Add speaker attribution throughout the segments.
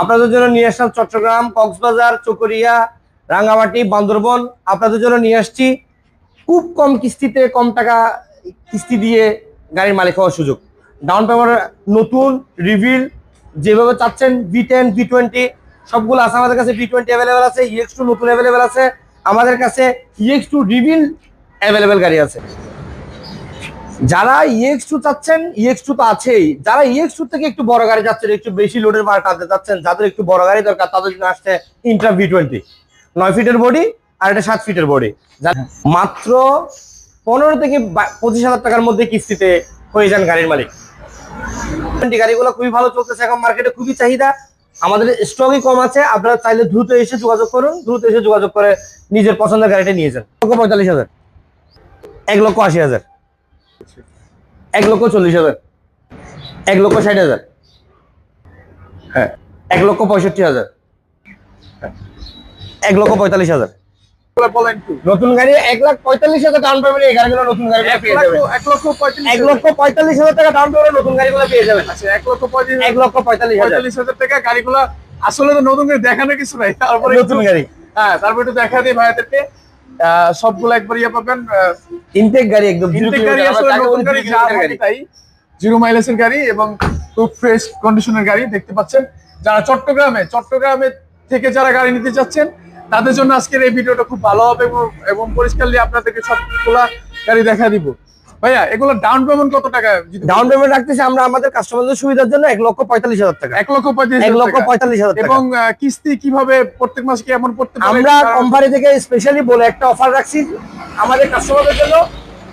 Speaker 1: আপনাদের জন্য নিয়ে আসলাম চট্টগ্রাম, কক্সবাজার, চকরিয়া, রাঙ্গামাটি, বান্দরবন। আপনাদের জন্য নিয়ে আসছি খুব কম কিস্তিতে, কম টাকা কিস্তি দিয়ে গাড়ির মালিক হওয়ার সুযোগ। ডাউন পেমেন্ট নতুন রিভিল যেভাবে চাচ্ছেন, V10 V20 সবগুলো আছে আমাদের কাছে। V20 অ্যাভেলেবেল আছে, EX2 নতুন অ্যাভেলেবেল আছে আমাদের কাছে, EX2 রিভিল অ্যাভেলেবেল গাড়ি আছে। যারা EX2 চাচ্ছেন, EX2 তো আছেই। যারা EX2 থেকে একটু বড় গাড়ি চাচ্ছেন, একটু বেশি লোডের মাল টানতে চাচ্ছেন, যাদের একটু বড় গাড়ি দরকার, তাদের জন্য আসছে ইন্ট্রা V20 9 ফিটের বডি আর এটা 7 ফিটের বডি। মাত্র 15 থেকে 25,000 টাকার মধ্যে কিস্তিতে হয়ে যান গাড়ির মালিক। গাড়িগুলো খুবই ভালো চলতেছে, এখন মার্কেটে খুবই চাহিদা। আমাদের স্টকই কম আছে, আপনারা চাইলে দ্রুত এসে যোগাযোগ করুন, দ্রুত এসে যোগাযোগ করে নিজের পছন্দের গাড়িটা নিয়ে যান। 45,000, 1,80,000, 1,40,000, 1,60,000, হ্যাঁ 1,65,000, 1,45,000। নতুন গাড়ি 1,45,000 ডাউন পেমেন্ট, এই গাড়িগুলো নতুন গাড়িগুলো পেয়ে যাবেন। 1,45,000 টাকা ডাউন পেমেন্ট নতুন গাড়িগুলো পেয়ে যাবেন।
Speaker 2: আচ্ছা 1,45,000 টাকা গাড়িগুলো আসলে তো নতুন গাড়ি দেখানোর কিছু নাই, তারপরে
Speaker 1: নতুন গাড়ি,
Speaker 2: হ্যাঁ তারপর একটু দেখা দিই ভাইয়াদেরকে। সবগুলো একবার ইয়ে পাবেন,
Speaker 1: ইনটেক গাড়ি, একদম
Speaker 2: ইনটেক গাড়ি, আসলে নতুন গাড়ি যা থাকে তাই, 0 মাইলেজের গাড়ি এবং খুব ফ্রেশ কন্ডিশনের গাড়ি দেখতে পাচ্ছেন। যারা চট্টগ্রামে থেকে যারা গাড়ি নিতে চাচ্ছেন তাদের জন্য আজকের এই ভিডিওটা খুব ভালো হবে এবং পরিষ্কারলি আপনাদেরকে সবগুলা গাড়ি দেখা দিব। ভাইয়া এগুলো ডাউন পেমেন্ট কত টাকা?
Speaker 1: ডাউন পেমেন্ট রাখতেছি আমরা আমাদের কাস্টমারদের সুবিধার জন্য 1,45,000 টাকা।
Speaker 2: 1,45,000 টাকা। এবং কিস্তি কিভাবে প্রত্যেক মাসে কেমন পড়তে পারে?
Speaker 1: আমরা কোম্পানি থেকে স্পেশালি বলে একটা অফার রাখছি আমাদের কাস্টমারদের জন্য,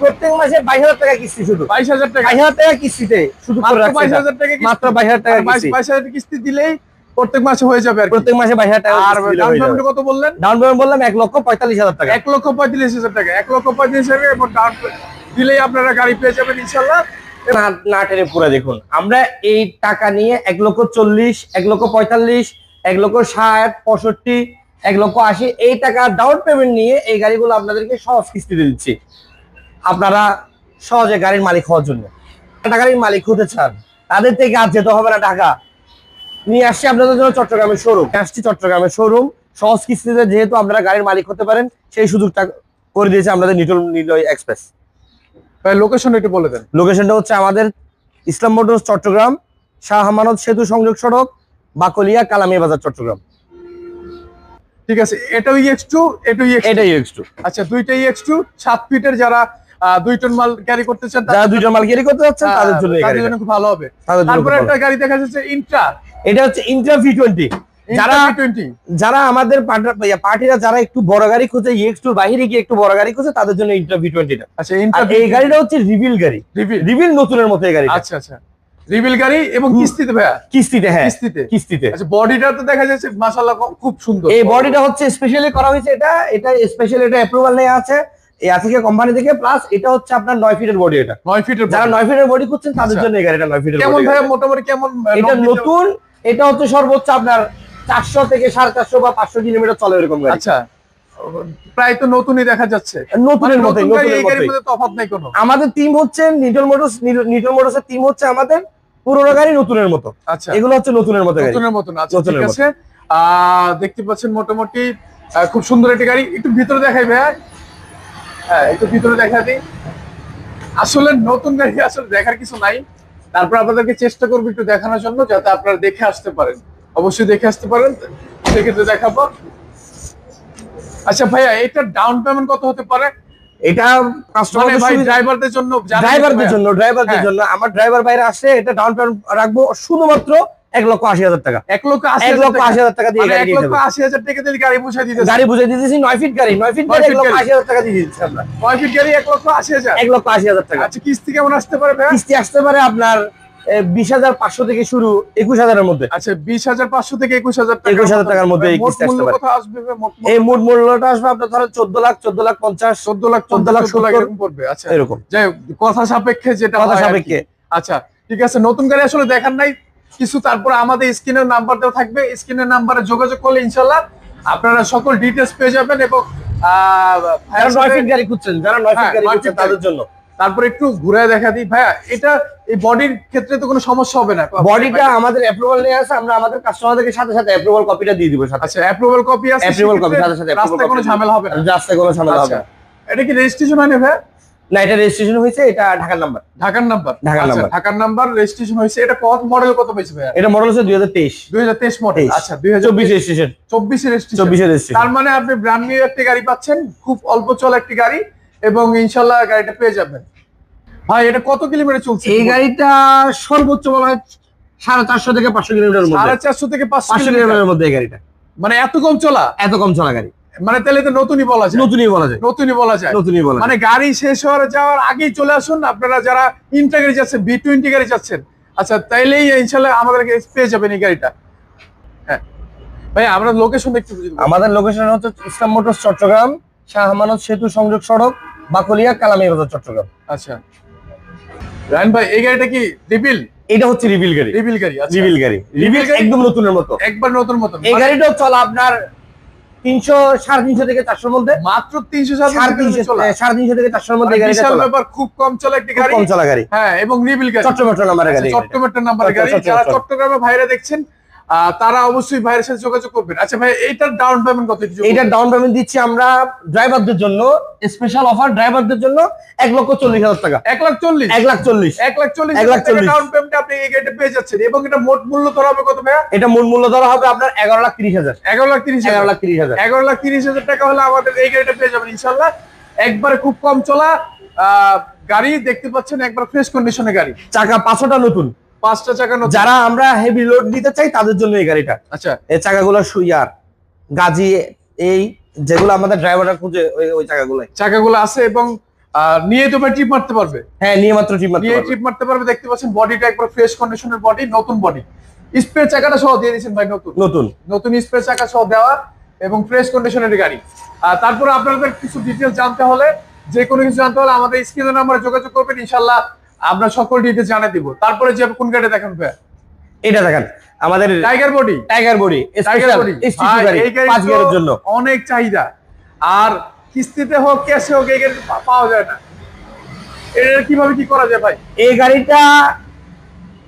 Speaker 1: প্রত্যেক মাসে 22,000 টাকা কিস্তি, শুধু
Speaker 2: 22,000 টাকা,
Speaker 1: 22,000 টাকা কিস্তিতে শুধু করে রাখছি।
Speaker 2: 22,000 টাকা
Speaker 1: মাত্র 22,000 টাকা কিস্তি,
Speaker 2: 22,000 কিস্তি দিলেই প্রত্যেক মাসে হয়ে যাবে। আর
Speaker 1: প্রত্যেক মাসে 22,000 টাকা।
Speaker 2: আর ডাউন পেমেন্ট কত বললেন?
Speaker 1: ডাউন পেমেন্ট বললাম 1,45,000 টাকা।
Speaker 2: 1,45,000 টাকা, 1,45,000 এবং ডাউন দিলেই আপনারা গাড়ি পেয়ে যাবেন ইনশাআল্লাহ।
Speaker 1: না টেনে পুরো দেখুন, আমরা এই টাকা নিয়ে 1,40,000, 1,45,000, 1,60,000, 65,000, 1,80,000 এই টাকা ডাউন পেমেন্ট নিয়ে এই গাড়িগুলো আপনাদেরকে সহজ কিস্তিতে দিচ্ছি। আপনারা সহজে গাড়ির মালিক হওয়ার জন্য, গাড়ির মালিক হতে চান, তাদের থেকে আর যেতে হবে না ঢাকা। নিয়ে আসছি আপনাদের জন্য চট্টগ্রামের শোরুম, চট্টগ্রামের শোরুম সহজ কিস্তিতে যেহেতু আপনারা গাড়ির মালিক হতে পারেন, সেই সুযোগটা করে দিয়েছে আমাদের নিটল এক্সপ্রেস।
Speaker 2: লোকেশন একটু বলে দেন।
Speaker 1: লোকেশনটা হচ্ছে আমাদের ইসলাম মোটরস চট্টগ্রাম, শাহ আমানত সেতু সংযোগ সড়ক, বাকলিয়া, কালামিয়া বাজার, চট্টগ্রাম।
Speaker 2: ঠিক আছে, এটাও EX2, এটাও EX2। আচ্ছা দুইটা EX2 7 ফিটের, যারা 2 টন মাল ক্যারি করতে চান,
Speaker 1: যারা 2 টন মাল ক্যারি করতে যাচ্ছেন তাদের জন্য এই গাড়িটা
Speaker 2: খুব ভালো হবে। তারপরে একটা গাড়ি দেখা যাচ্ছে ইন্ট্রা,
Speaker 1: এটা হচ্ছে ইন্ট্রা V20। যারা আমাদের পার্টিরা যারা একটু বড় গাড়ি খুঁজে, EX2 বাইরে গিয়ে একটু বড় গাড়ি খুঁজে, তাদের জন্য ইন্ট্রা V20 টা।
Speaker 2: আচ্ছা
Speaker 1: এই গাড়িটা হচ্ছে রিভিল গাড়ি, রিভিল নতুনের মতো এই গাড়ি।
Speaker 2: আচ্ছা আচ্ছা, রিভিল গাড়ি এবং কিস্তিতে ভাইয়া?
Speaker 1: কিস্তিতে, হ্যাঁ
Speaker 2: কিস্তিতে। আচ্ছা বডিটা তো দেখা যাচ্ছে মাশাআল্লাহ খুব সুন্দর।
Speaker 1: এই বডিটা হচ্ছে স্পেশালি করা হয়েছে, এটা স্পেশালি, এটা অ্যাপ্রুভাল নেওয়া আছে থেকে কোম্পানি থেকে, প্লাস এটা হচ্ছে আপনার 9 ফিটের বডি। এটা
Speaker 2: 9 ফিটের,
Speaker 1: যারা 9 ফিটের বডি খুঁজছেন তাদের জন্য এই গাড়িটা 9 ফিটের।
Speaker 2: কেমন ভাইয়া মোটামুটি কেমন?
Speaker 1: এটা নতুন, এটা হচ্ছে সর্বোচ্চ আপনার 400 থেকে 450 বা 500 কিলোমিটার চলে এরকম গাড়ি।
Speaker 2: আচ্ছা প্রায় তো নতুনই দেখা যাচ্ছে,
Speaker 1: নতুনের মতোই,
Speaker 2: এই গাড়ির মধ্যে তফাৎ নাই কোনো।
Speaker 1: আমাদের টিম হচ্ছে নিটল মোটরসের টিম হচ্ছে আমাদের পুরোনো গাড়ি নতুনের মতো।
Speaker 2: আচ্ছা
Speaker 1: এগুলো হচ্ছে নতুনের মতো গাড়ি,
Speaker 2: নতুনের মতন। আচ্ছা ঠিক আছে, দেখতে পাচ্ছেন মোটামুটি খুব সুন্দর একটা গাড়ি। একটু ভিতরে দেখাই ভাইয়া, হ্যাঁ একটু ভিতরে দেখা দিই। আসলে নতুন গাড়ি আসলে দেখার কিছু নাই, তারপর আপনাদেরকে চেষ্টা করবো একটু দেখানোর জন্য, যাতে আপনারা দেখে আসতে পারেন। অবশ্যই দেখে আসতে পারেন, সেক্ষেত্রে দেখাবো। আচ্ছা ভাইয়া এটা ডাউন পেমেন্ট কত হতে পারে?
Speaker 1: এটা
Speaker 2: ড্রাইভারদের জন্য,
Speaker 1: আমার ড্রাইভার বাইরে আসে, এটা ডাউন পেমেন্ট রাখবো শুধুমাত্র 1,80,000 টাকা।
Speaker 2: 1,80,000
Speaker 1: টাকা দিয়ে গাড়ি
Speaker 2: 1,80,000 টাকা দিয়ে গাড়ি বুঝাই দিতেছি।
Speaker 1: গাড়ি বুঝাই দিতেছি 9 ফিট গাড়ি, 9 ফিট গাড়ি 1,80,000 টাকা দিয়ে দিচ্ছি আমরা।
Speaker 2: 9 ফিট গাড়ি 1,80,000,
Speaker 1: 1,80,000 টাকা।
Speaker 2: আচ্ছা কিস্তি কেমন আসতে পারে ভাই?
Speaker 1: কিস্তি আসতে পারে আপনার 20,500 থেকে শুরু, 21,000 এর মধ্যে।
Speaker 2: আচ্ছা 20,500 থেকে 21,000
Speaker 1: টাকার মধ্যে এই কিস্তি আসতে পারে। এই মোট মূল্যটা আসবে আপনার ধরেন 14 লাখ, 14,50,000,
Speaker 2: 14,00,000 এরকম পড়বে। আচ্ছা
Speaker 1: এরকম,
Speaker 2: যাই কথা সাপেক্ষে, যেটা
Speaker 1: কথা সাপেক্ষে।
Speaker 2: আচ্ছা ঠিক আছে, নতুন গাড়ি আসলে দেখার নাই কিছু। তারপর আমাদের স্ক্রিনের নাম্বার দেওয়া থাকবে, স্ক্রিনের নাম্বারে যোগাযোগ করলে ইনশাআল্লাহ আপনারা সকল ডিটেইলস পেয়ে যাবেন। এবং
Speaker 1: যারা 9 ফিট গাড়ি খুঁজছেন, তাদের জন্য
Speaker 2: তারপর একটু ঘুরে দেখা দিই ভাইয়া, এটা এই বডির ক্ষেত্রে তো কোনো সমস্যা হবে না?
Speaker 1: বডিটা আমাদের অ্যাপ্রুভাল নিয়ে আছে, আমরা আমাদের কাস্টমারদের সাথে সাথে অ্যাপ্রুভাল কপিটা দিয়ে দিব সাথে।
Speaker 2: আচ্ছা, অ্যাপ্রুভাল কপি আছে,
Speaker 1: অ্যাপ্রুভাল কপি সাথে সাথে
Speaker 2: রাস্তায় কোনো ঝামেলা হবে না?
Speaker 1: রাস্তায় কোনো ঝামেলা হবে না।
Speaker 2: এটা কি রেজিস্ট্রেশন হয় না ভাইয়া?
Speaker 1: না, এটা রেজিস্ট্রেশন হয়েছে, এটা ঢাকার নাম্বার।
Speaker 2: ঢাকার নাম্বার?
Speaker 1: ঢাকার নাম্বার,
Speaker 2: ঢাকার নাম্বার রেজিস্ট্রেশন হয়েছে। এটা কত মডেল, কত পেয়েছে ভাইয়া?
Speaker 1: এটা মডেল হচ্ছে 2023।
Speaker 2: 2023 মডেল। আচ্ছা,
Speaker 1: 2024 রেজিস্ট্রেশন।
Speaker 2: 24 রেজিস্ট্রেশন।
Speaker 1: 24 রেজিস্ট্রেশন।
Speaker 2: তার মানে আপনি ব্র্যান্ড নিউ একটা গাড়ি পাচ্ছেন, খুব অল্প চলা একটি গাড়ি, এবং ইনশাআল্লাহ গাড়িটা পেয়ে যাবেন। ভাই এটা কত কিলোমিটার চলছে
Speaker 1: এই গাড়িটা? সর্বোচ্চ বলা হয় 450 থেকে 500 কিলোমিটারের মধ্যে।
Speaker 2: 450 থেকে 500
Speaker 1: কিলোমিটারের মধ্যে এই গাড়িটা।
Speaker 2: মানে এত কম চলা?
Speaker 1: এত কম চলা গাড়ি,
Speaker 2: মানে তাহলে তো নতুনই বলা যায়।
Speaker 1: নতুনই বলা যায়,
Speaker 2: নতুনই বলা যায়,
Speaker 1: নতুনই বলা যায়।
Speaker 2: মানে গাড়ি শেষ হওয়ার যাওয়ার আগেই চলে আসুন আপনারা যারা ইন্টা গাড়ি যাচ্ছেন, B20 গাড়ি যাচ্ছেন। আচ্ছা, তাইলেই ইনশাআল্লাহ আমাদেরকে পেয়ে যাবেন এই গাড়িটা। হ্যাঁ ভাই, আমরা লোকেশন একটু বুঝি।
Speaker 1: আমাদের লোকেশন হচ্ছে ইসলাম মোটরস চট্টগ্রাম, শাহ আমানত সেতু সংযোগ সড়ক, বাকলিয়া, কালামিয়াবাজার, চট্টগ্রাম।
Speaker 2: আচ্ছা রায়ন ভাই, এই গাড়িটা কি রিবিল?
Speaker 1: এটা হচ্ছে রিভিল গাড়ি।
Speaker 2: রিবিল গাড়ি? আচ্ছা,
Speaker 1: রিভিল গাড়ি, রিভিল একদম নতুনের মতো,
Speaker 2: একবার নতুন মতো।
Speaker 1: এই গাড়িটাও চলা আপনার 300, 350 থেকে 400 মধ্যে।
Speaker 2: মাত্র 300
Speaker 1: থেকে 400 মধ্যে এই গাড়িটা চলা।
Speaker 2: ব্যাপার, খুব কম চলা একটি গাড়ি,
Speaker 1: কম চলা গাড়ি।
Speaker 2: হ্যাঁ, এবং রিবিল গাড়ি,
Speaker 1: চট্টগ্রাম নাম্বারের গাড়ি।
Speaker 2: চট্টগ্রাম নাম্বারের গাড়ি। যারা চট্টগ্রামে ভাইরা দেখছেন তারা অবশ্যই ভাইয়ের সাথে যোগাযোগ করবেন। আচ্ছা ভাই, এইটার ডাউন পেমেন্ট কত?
Speaker 1: এইটার ডাউন পেমেন্ট দিচ্ছি আমরা ড্রাইভারদের জন্য, স্পেশাল অফার ড্রাইভারদের জন্য 1,40,000 টাকা।
Speaker 2: 1,40,000?
Speaker 1: 1,40,000
Speaker 2: ডাউন পেমেন্ট আপনি এই গাড়িটা পেয়ে যাচ্ছেন। এবং এটা মোট মূল্য ধরা হবে কত ভাইয়া?
Speaker 1: এটা মূল মূল্য ধরা হবে আপনার 11,30,000।
Speaker 2: 11,30,000 টাকা হলে আমাদের এই গাড়িটা পেয়ে যাবেন ইনশাআল্লাহ। একবারে খুব কম চলা গাড়ি দেখতে পাচ্ছেন, একবার ফ্রেশ কন্ডিশনের গাড়ি।
Speaker 1: চাকা 5টা নতুন,
Speaker 2: 5টা চাকা নতুন।
Speaker 1: যারা আমরা হেভি লোড দিতে চাই তাদের জন্য এই গাড়িটা।
Speaker 2: আচ্ছা,
Speaker 1: এই চাকাগুলো সুইয়ার, গাজি, এই যেগুলো আমাদের ড্রাইভাররা খুঁজে, ওই চাকাগুলো
Speaker 2: আছে। এবং নিয়ে তো ভাই ট্রিপ মারতে পারবে?
Speaker 1: হ্যাঁ, নিয়ে মাত্র ট্রিপ
Speaker 2: মারতে পারবে। দেখতে পাচ্ছেন বডিটা একবার ফ্রেশ কন্ডিশনের বডি, নতুন বডি। স্পেয়ার চাকাটা সহ দিয়ে দিয়েছেন ভাই, নতুন স্পেয়ার চাকা সহ দেওয়া, এবং ফ্রেশ কন্ডিশনের গাড়ি। তারপরে আপনাদের কিছু ডিটেইলস জানতে হলে, যে কোনো কিছু জানতে হলে আমাদের স্ক্রিনের নাম্বারে যোগাযোগ করবেন, ইনশাআল্লাহ আমরা সকল ডিটেইলস জানিয়ে দিব। তারপরে যে কোন গাড়ি দেখেন ভাই?
Speaker 1: এটা দেখেন, আমাদের
Speaker 2: টাইগার বডি।
Speaker 1: স্পেশাল স্টিচ গাড়ি, 5 গিয়ারের জন্য
Speaker 2: অনেক চাহিদা। আর কিস্তিতে হোক, ক্যাশে হোক, এই গাড়ি পাওয়া যায় না। এটা কিভাবে কি করা যায় ভাই?
Speaker 1: এই গাড়িটা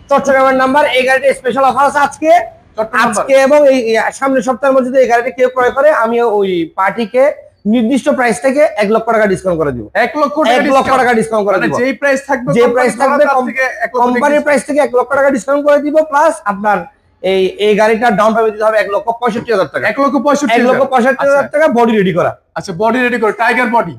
Speaker 1: চট্টগ্রামের নাম্বার, এই গাড়িটা স্পেশাল অফার আছে আজকে এবং এই সামনের সপ্তাহের মধ্যে এই গাড়িটা কেউ ক্রয় করে, আমি ওই পার্টিকে নির্দিষ্ট প্রাইস থেকে 1 লক্ষ টাকা ডিসকাউন্ট করে দিব।
Speaker 2: 1 লক্ষ টাকা
Speaker 1: ডিসকাউন্ট করে দিব।
Speaker 2: যেই প্রাইস থাকবে
Speaker 1: কোম্পানির প্রাইস থেকে 1 লক্ষ টাকা ডিসকাউন্ট করে দিব। প্লাস আপনার এই গাড়িটার ডাউন পেমেন্ট দিতে হবে 1,65,000 টাকা।
Speaker 2: 1,65,000
Speaker 1: টাকা বডি রেডি করা।
Speaker 2: আচ্ছা, বডি রেডি করে টাইগার বডি।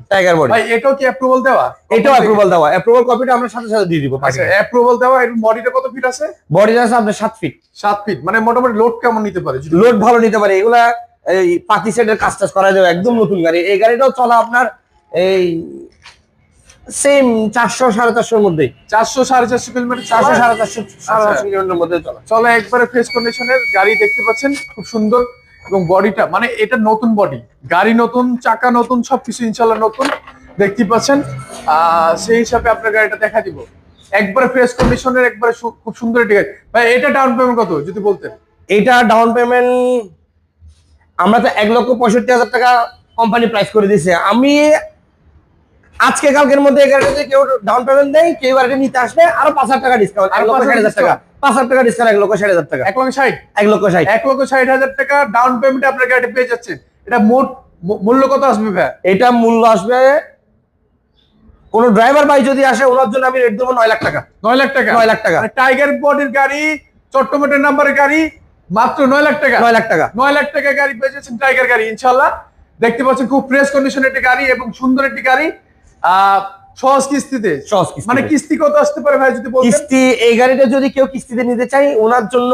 Speaker 1: ভাই
Speaker 2: এটাও কি অ্যাপ্রুভাল দেওয়া?
Speaker 1: এটাও অ্যাপ্রুভাল দেওয়া, অ্যাপ্রুভাল কপিটা আমরা সাথে সাথে দিয়ে দিব।
Speaker 2: আচ্ছা, অ্যাপ্রুভাল দেওয়া। এর বডিটা কত ফিট আছে?
Speaker 1: বডি আছে আপনার 7 ফিট।
Speaker 2: 7 ফিট, মানে মোটামুটি লোড কেমন নিতে পারে?
Speaker 1: লোড ভালো নিতে পারে। এগুলা এই পাতি সেটের কাজ করা যাবে, একদম নতুন গাড়ি। এই গাড়িটাও চলা আপনার এই সেম 400-450 মধ্যে।
Speaker 2: 400-450 কিলোমিটার,
Speaker 1: 400-450 কিলোমিটারের মধ্যে
Speaker 2: চলে একবারে ফ্রেশ কন্ডিশনের গাড়ি দেখতে পাচ্ছেন, খুব সুন্দর। এবং বডিটা, মানে এটা নতুন বডি, গাড়ি নতুন, চাকা নতুন, সবকিছু ইনশাআল্লাহ নতুন দেখতে পাচ্ছেন। সেই হিসাবে আপনার গাড়িটা দেখা দিব একবারে ফ্রেশ কন্ডিশনের, একবারে খুব সুন্দর একটি গাড়ি। ভাই এটা ডাউন পেমেন্ট কত যদি বলতেন?
Speaker 1: এটা ডাউন পেমেন্ট আমরা তো 1,65,000 টাকা কোম্পানি প্রাইস করে দিয়েছে। আমি আজকে কালকের মধ্যে এই গাড়িতে কেউ ডাউন পেমেন্ট দেয়, কেউ গাড়িটা নিতে আসবে, আরো 5,000 টাকা ডিসকাউন্ট, 1,60,000 টাকা, 5,000 টাকা ডিসকাউন্ট, 1,60,000 টাকা,
Speaker 2: 1,60,000 টাকা ডাউন পেমেন্টে আপনার গাড়িটা পেয়ে যাচ্ছেন। এটা মোট মূল্য কত আসবে ভাই?
Speaker 1: এটা মূল্য আসবে, কোন ড্রাইভার ভাই যদি আসে ওনার জন্য আমি রেট দেবো 9 লাখ টাকা।
Speaker 2: 9 লাখ টাকা?
Speaker 1: 9 লাখ টাকা।
Speaker 2: টাইগার বডির গাড়ি, চট্টগ্রামের নাম্বারের গাড়ি, মাত্র 9 লাখ টাকা।
Speaker 1: 9 লাখ টাকা।
Speaker 2: 9 লাখ টাকা গাড়ি পেয়ে যাচ্ছেন, টাইগার গাড়ি ইনশাআল্লাহ। দেখতে পাচ্ছেন খুব ফ্রেশ কন্ডিশনের একটি গাড়ি এবং সুন্দর একটি গাড়ি। সহজ কিস্তিতে, মানে কিস্তি কত আসতে পারে ভাই যদি বলতেন?
Speaker 1: কিস্তি এই গাড়িটা যদি কেউ কিস্তিতে নিতে চাই, ওনার জন্য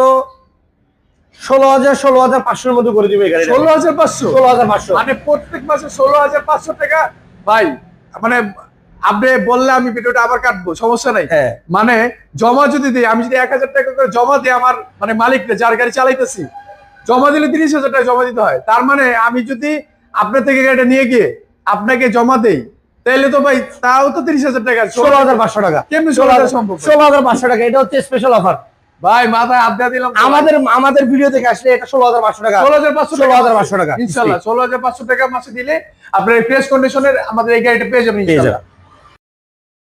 Speaker 1: 16,500 মধ্যে করে দিবে এই গাড়ি।
Speaker 2: 16,500? মানে প্রত্যেক মাসে 16,500 টাকা ভাই। মানে আপনি বললে আমি ভিডিওটা আবার কাটবো, সমস্যা নাই। মানে জমা যদি দিই, আমি যদি 1,000 টাকা করে জমা দিই আমার মানে মালিককে, যার গাড়ি চালাইতেছি, জমা দিলে 30,000 টাকা জমা দিতে হয়। তার মানে আমি যদি আপনার থেকে গাড়িটা নিয়ে গিয়ে আপনাকে জমা দেই, তাহলে তো ভাই তাও তো 30,000 টাকা।
Speaker 1: 16,500 টাকা
Speaker 2: কেমনি 16,000 সম্ভব?
Speaker 1: 16,500 টাকা, এটা হচ্ছে স্পেশাল অফার
Speaker 2: ভাই। মাথায় আড্ডা দিলাম।
Speaker 1: আমাদের ভিডিও দেখে আসলে এটা 16,500 টাকা।
Speaker 2: 16,500 টাকা ইনশাআল্লাহ। 16,500 টাকা মাসে দিলে আপনার ফ্রেশ কন্ডিশনের আমাদের এই গাড়িটা পেয়ে যাবেন ইনশাআল্লাহ।